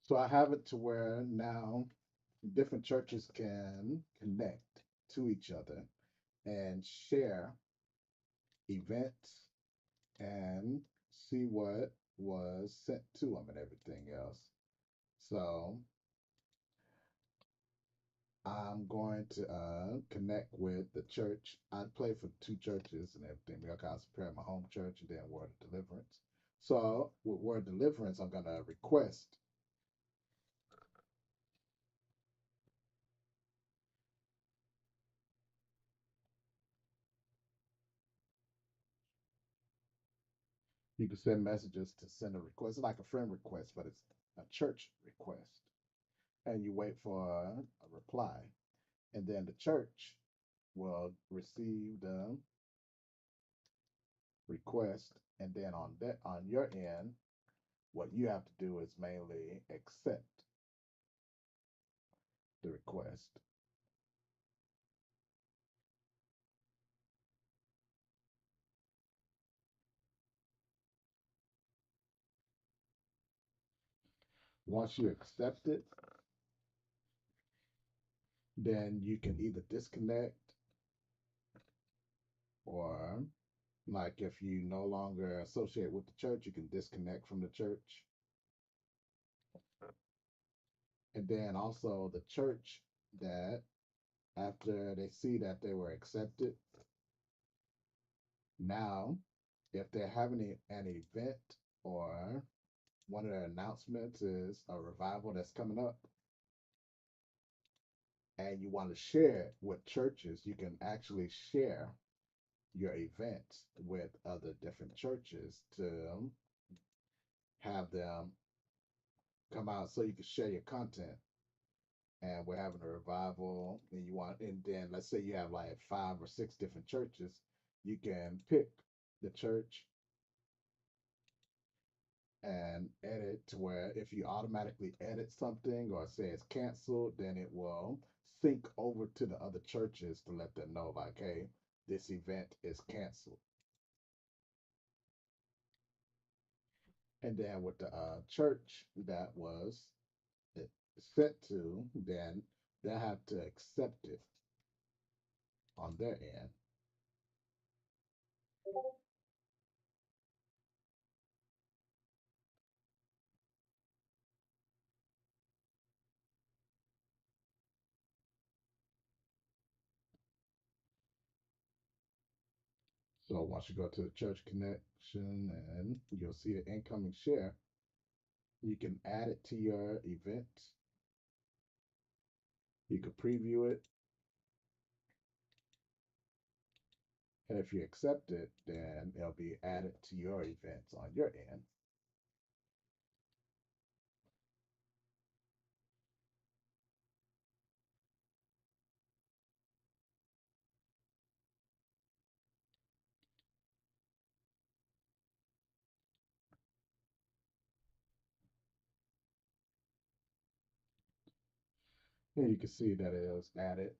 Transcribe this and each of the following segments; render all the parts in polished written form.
So I have it to where now different churches can connect to each other and share events and see what was sent to them and everything else. So I'm going to connect with the church. I play for two churches and everything. We got to prepare my home church and then Word of Deliverance. So with Word of Deliverance, I'm gonna request. You can send messages to send a request. It's like a friend request, but it's a church request. And you wait for a reply. And then the church will receive the request. And then on your end, what you have to do is mainly accept the request. Once you accept it, then you can either disconnect or like if you no longer associate with the church, you can disconnect from the church. And then also the church that after they see that they were accepted, now if they're having an event or one of their announcements is a revival that's coming up and you want to share it with churches, you can actually share your events with other different churches to have them come out so you can share your content. And we're having a revival, and you want, and then let's say you have like 5 or 6 different churches, you can pick the church and edit to where if you automatically edit something or say it's canceled, then it will sync over to the other churches to let them know, like, hey, this event is canceled. And then with the church that was it sent to, then they have to accept it on their end. So once you go to the church connection and you'll see the incoming share, you can add it to your event. You can preview it. And if you accept it, then it'll be added to your events on your end. And you can see that it was added.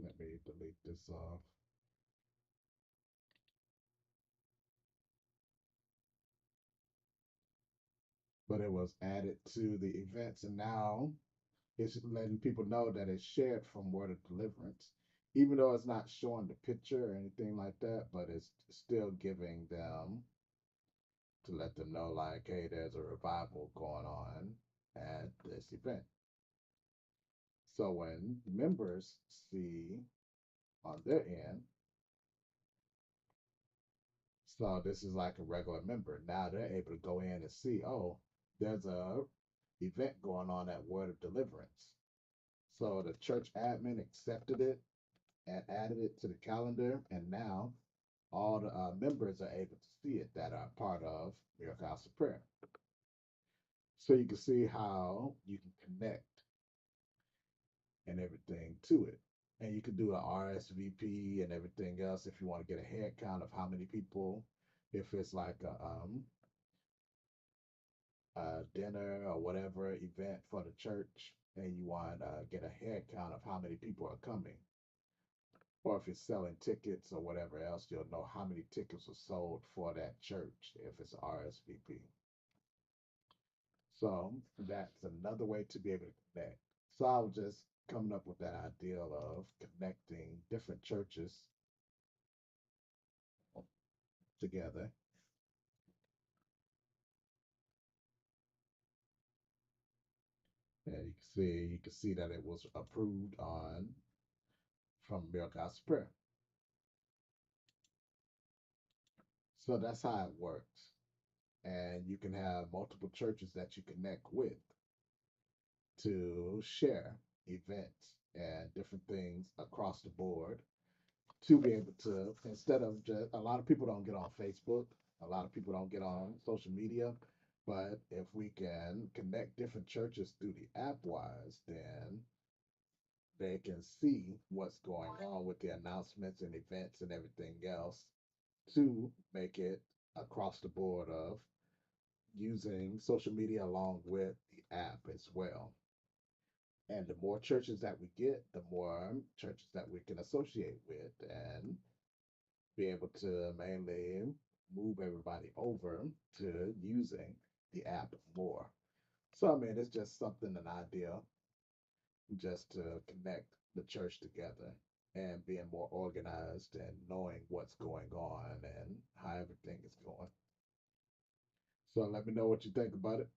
Let me delete this off. But it was added to the events. And now it's letting people know that it's shared from Word of Deliverance, even though it's not showing the picture or anything like that, but it's still giving them to let them know, like, hey, there's a revival going on at this event. So when members see on their end, so this is like a regular member, now they're able to go in and see, oh, there's a event going on at Word of Deliverance. So the church admin accepted it and added it to the calendar, and now all the members are able to see it that are part of Miracle House of Prayer. So you can see how you can connect and everything to it. And you can do an RSVP and everything else if you want to get a head count of how many people, if it's like a dinner or whatever event for the church, and you want to get a head count of how many people are coming. Or if it's selling tickets or whatever else, you'll know how many tickets were sold for that church if it's RSVP. So that's another way to be able to connect. So I was just coming up with that idea of connecting different churches together. And you can see that it was approved on from Real Gospel Prayer. So that's how it works. And you can have multiple churches that you connect with to share events and different things across the board to be able to, instead of just, a lot of people don't get on Facebook, a lot of people don't get on social media, but if we can connect different churches through the app wise, then they can see what's going on with the announcements and events and everything else to make it across the board of using social media along with the app as well. And the more churches that we get, the more churches that we can associate with and be able to mainly move everybody over to using the app more. So, I mean, it's just something, an idea, just to connect the church together and being more organized and knowing what's going on and how everything is going. So, let me know what you think about it.